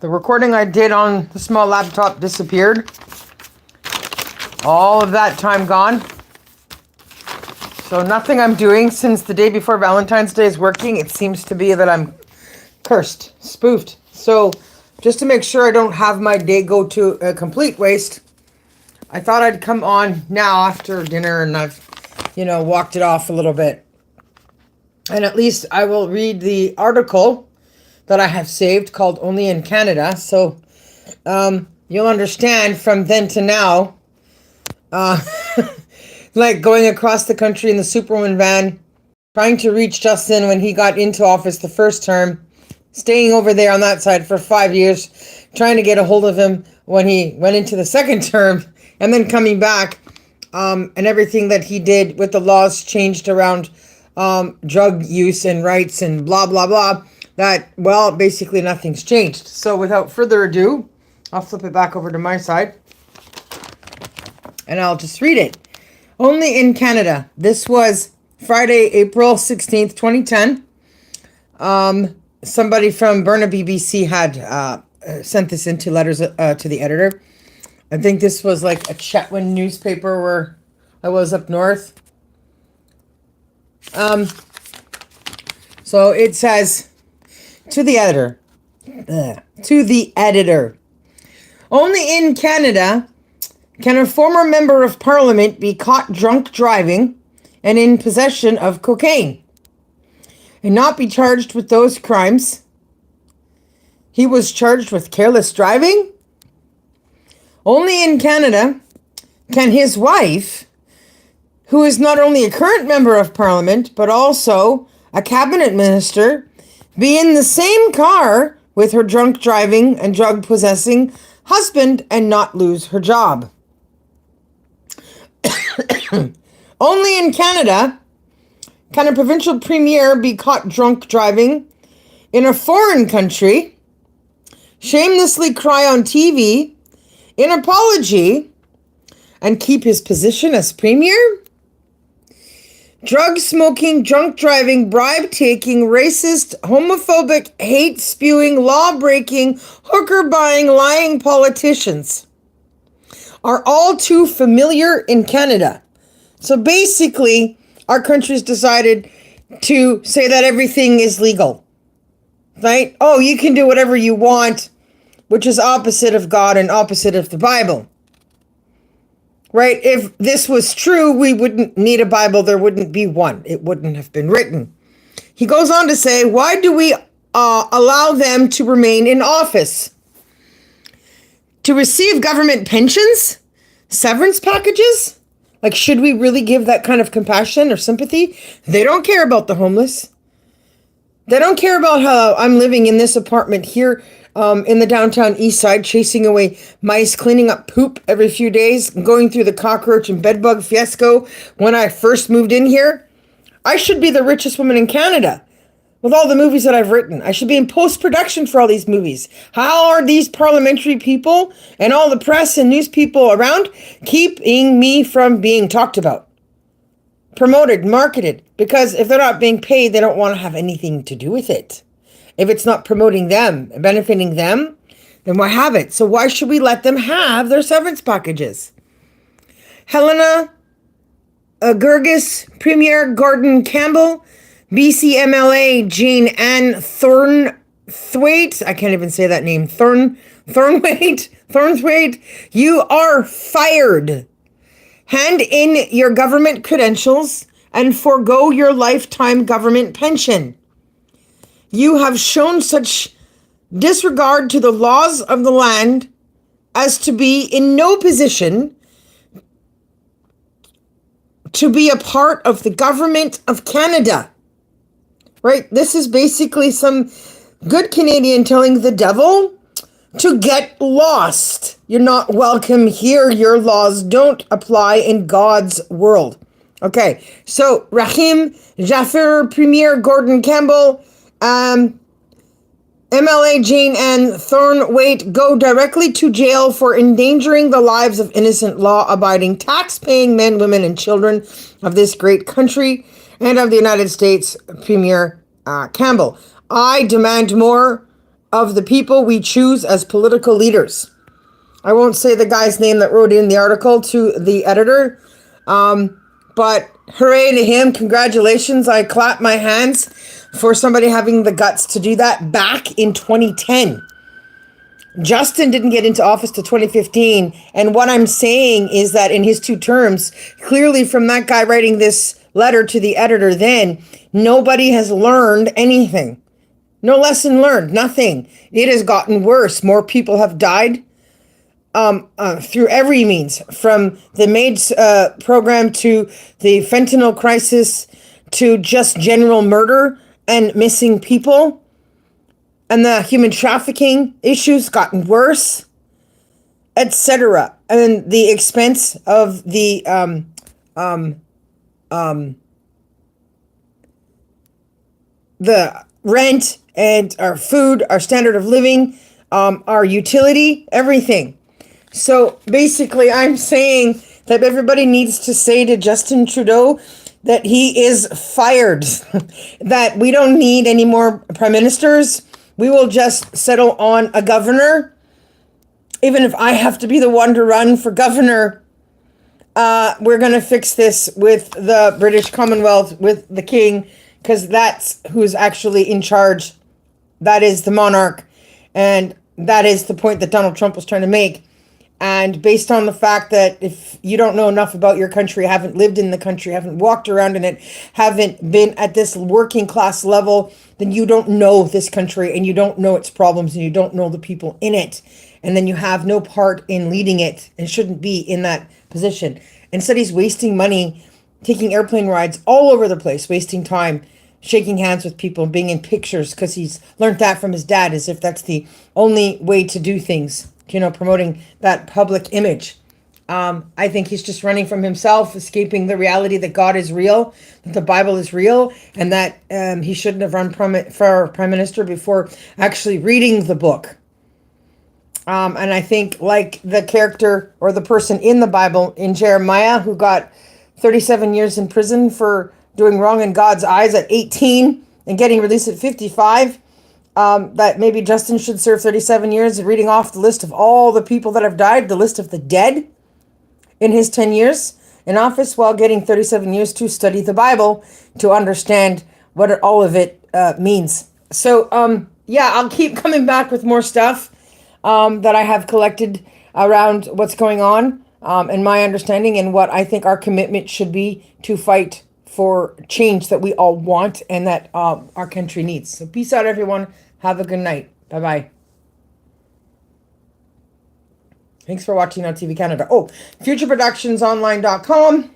The recording I did on the small laptop disappeared. All of that time gone. So nothing I'm doing since the day before Valentine's Day is working. It seems to be that I'm cursed, spoofed. So just to make sure I don't have my day go to a complete waste, I thought I'd come on now after dinner, and I've, walked it off a little bit. And at least I will read the article that I have saved called Only in Canada. So you'll understand from then to now, like going across the country in the Superwoman van, trying to reach Justin when he got into office the first term, staying over there on that side for 5 years, trying to get a hold of him when he went into the second term, and then coming back, and everything that he did with the laws changed around drug use and rights and blah, blah, blah, that, well, basically nothing's changed. So without further ado, I'll flip it back over to my side, and I'll just read it. Only in Canada. This was Friday, April 16th, 2010. Somebody from Burnaby BC had sent this into letters to the editor. I think this was like a Chetwynd newspaper where I was up north. So it says, to the editor, only in Canada can a former member of parliament be caught drunk driving and in possession of cocaine and not be charged with those crimes. He was charged with careless driving. Only in Canada can his wife, who is not only a current member of parliament, but also a cabinet minister, be in the same car with her drunk driving and drug possessing husband and not lose her job. Only in Canada can a provincial premier be caught drunk driving in a foreign country, shamelessly cry on TV in apology, and keep his position as premier. Drug smoking, drunk driving, bribe taking, racist, homophobic, hate spewing, law breaking, hooker buying, lying politicians are all too familiar in Canada. So basically, our country's decided to say that everything is legal, right? Oh, you can do whatever you want, which is opposite of God and opposite of the Bible, right? If this was true, we wouldn't need a Bible. There wouldn't be one. It wouldn't have been written. He goes on to say, why do we allow them to remain in office? To receive government pensions? Severance packages? Like, should we really give that kind of compassion or sympathy? They don't care about the homeless. They don't care about how I'm living in this apartment here in the downtown east side, chasing away mice, cleaning up poop every few days, going through the cockroach and bedbug fiasco when I first moved in here. I should be the richest woman in Canada with all the movies that I've written. I should be in post-production for all these movies. How are these parliamentary people and all the press and news people around keeping me from being talked about, promoted, marketed? Because if they're not being paid, they don't want to have anything to do with it. If it's not promoting them, benefiting them, then why have it? So why should we let them have their severance packages? Helena Gurgis, Premier Gordon Campbell, BC MLA Jean Ann Thornthwaite, I can't even say that name, Thornthwaite, you are fired. Hand in your government credentials and forego your lifetime government pension. You have shown such disregard to the laws of the land as to be in no position to be a part of the government of Canada. Right? This is basically some good Canadian telling the devil to get lost. You're not welcome here. Your laws don't apply in God's world. Okay, so Rahim Jaffer, Premier Gordon Campbell, MLA Jane Ann Thornthwaite go directly to jail for endangering the lives of innocent, law-abiding, tax-paying men, women, and children of this great country and of the United States. Premier Campbell, I demand more of the people we choose as political leaders. I won't say the guy's name that wrote in the article to the editor, but hooray to him. Congratulations. I clap my hands for somebody having the guts to do that back in 2010. Justin didn't get into office till 2015. And what I'm saying is that in his 2 terms, clearly from that guy writing this letter to the editor then, nobody has learned anything. No lesson learned, nothing. It has gotten worse. More people have died through every means, from the MAIDS program to the fentanyl crisis to just general murder and missing people. And the human trafficking issues gotten worse, etc. And the expense of the rent and our food, our standard of living, our utility, everything. So basically, I'm saying that everybody needs to say to Justin Trudeau that he is fired, that we don't need any more prime ministers. We will just settle on a governor. Even if I have to be the one to run for governor, we're going to fix this with the British Commonwealth, with the king, because that's who's actually in charge. That is the monarch. And that is the point that Donald Trump was trying to make. And based on the fact that if you don't know enough about your country, haven't lived in the country, haven't walked around in it, haven't been at this working class level, then you don't know this country and you don't know its problems and you don't know the people in it. And then you have no part in leading it and shouldn't be in that position. Instead, he's wasting money, taking airplane rides all over the place, wasting time, shaking hands with people, being in pictures because he's learned that from his dad, as if that's the only way to do things. You know, promoting that public image. I think he's just running from himself, escaping the reality that God is real, that the Bible is real, and that he shouldn't have run for prime minister before actually reading the book. And I think, like the character or the person in the Bible in Jeremiah who got 37 years in prison for doing wrong in God's eyes at 18 and getting released at 55, that maybe Justin should serve 37 years, reading off the list of all the people that have died, the list of the dead in his 10 years in office, while getting 37 years to study the Bible to understand what all of it means. So, yeah, I'll keep coming back with more stuff that I have collected around what's going on and my understanding and what I think our commitment should be to fight for change that we all want and that our country needs. So peace out, everyone. Have a good night. Bye-bye. Thanks for watching on TV Canada. Oh, futureproductionsonline.com,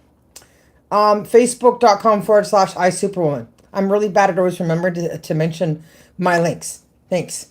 facebook.com/iSuperwoman. I'm really bad at always remembering to mention my links. Thanks.